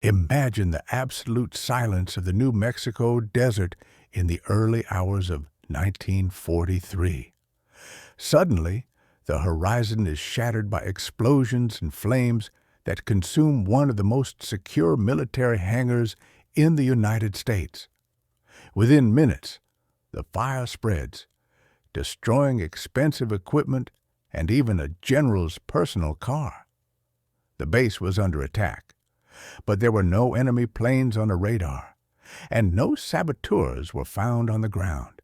Imagine the absolute silence of the New Mexico desert in the early hours of 1943. Suddenly, the horizon is shattered by explosions and flames that consume one of the most secure military hangars in the United States. Within minutes, the fire spreads, destroying expensive equipment and even a general's personal car. The base was under attack, but there were no enemy planes on the radar, and no saboteurs were found on the ground.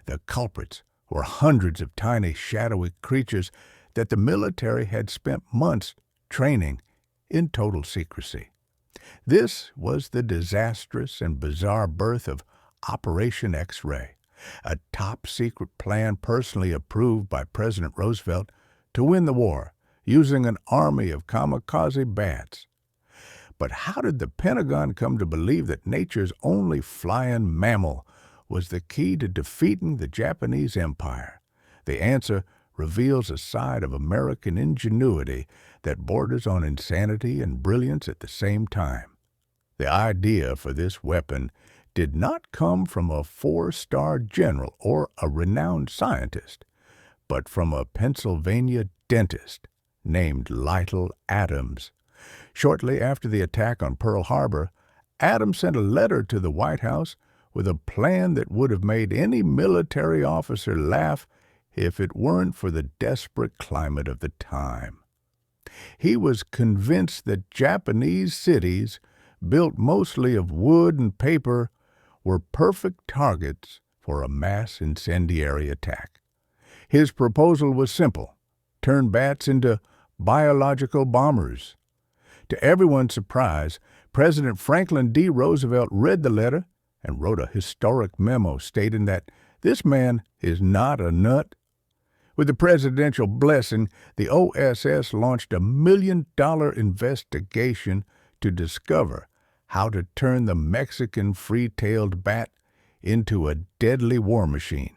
The culprits were hundreds of tiny, shadowy creatures that the military had spent months training in total secrecy. This was the disastrous and bizarre birth of Operation X-Ray, a top-secret plan personally approved by President Roosevelt to win the war using an army of kamikaze bats. But how did the Pentagon come to believe that nature's only flying mammal was the key to defeating the Japanese Empire? The answer reveals a side of American ingenuity that borders on insanity and brilliance at the same time. The idea for this weapon did not come from a four-star general or a renowned scientist, but from a Pennsylvania dentist named Lytle Adams. Shortly after the attack on Pearl Harbor, Adams sent a letter to the White House with a plan that would have made any military officer laugh if it weren't for the desperate climate of the time. He was convinced that Japanese cities, built mostly of wood and paper, were perfect targets for a mass incendiary attack. His proposal was simple: turn bats into biological bombers. To everyone's surprise, President Franklin D. Roosevelt read the letter and wrote a historic memo stating that this man is not a nut. With the presidential blessing, the OSS launched a $1 million investigation to discover how to turn the Mexican free-tailed bat into a deadly war machine.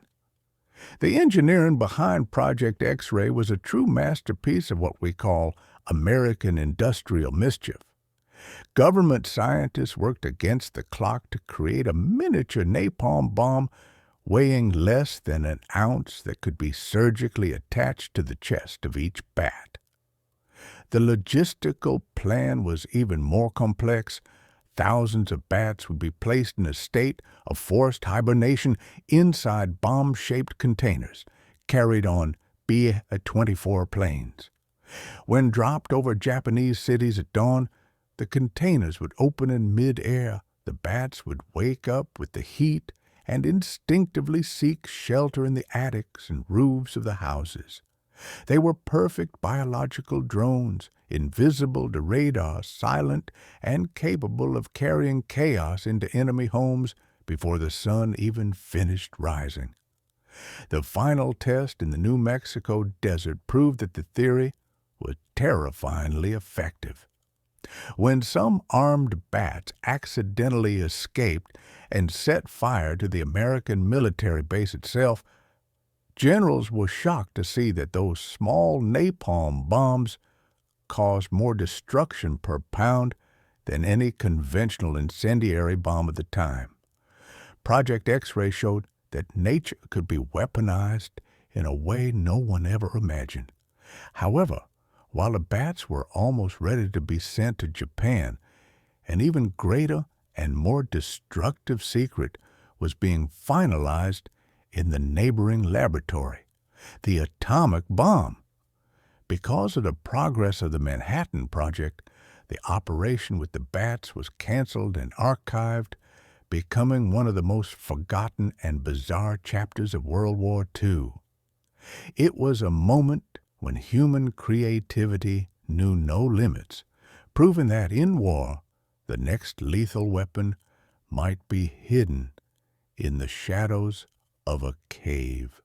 The engineering behind Project X-Ray was a true masterpiece of what we call American Industrial Mischief. Government scientists worked against the clock to create a miniature napalm bomb weighing less than an ounce that could be surgically attached to the chest of each bat. The logistical plan was even more complex. Thousands of bats would be placed in a state of forced hibernation inside bomb-shaped containers carried on B-24 planes. When dropped over Japanese cities at dawn, the containers would open in mid-air. The bats would wake up with the heat and instinctively seek shelter in the attics and roofs of the houses. They were perfect biological drones, invisible to radar, silent, and capable of carrying chaos into enemy homes before the sun even finished rising. The final test in the New Mexico desert proved that the theory was terrifyingly effective. When some armed bats accidentally escaped and set fire to the American military base itself, generals were shocked to see that those small napalm bombs caused more destruction per pound than any conventional incendiary bomb at the time. Project X-Ray showed that nature could be weaponized in a way no one ever imagined. However, while the bats were almost ready to be sent to Japan, an even greater and more destructive secret was being finalized in the neighboring laboratory: the atomic bomb. Because of the progress of the Manhattan Project, the operation with the bats was canceled and archived, becoming one of the most forgotten and bizarre chapters of World War II. It was a moment when human creativity knew no limits, proving that in war, the next lethal weapon might be hidden in the shadows of a cave.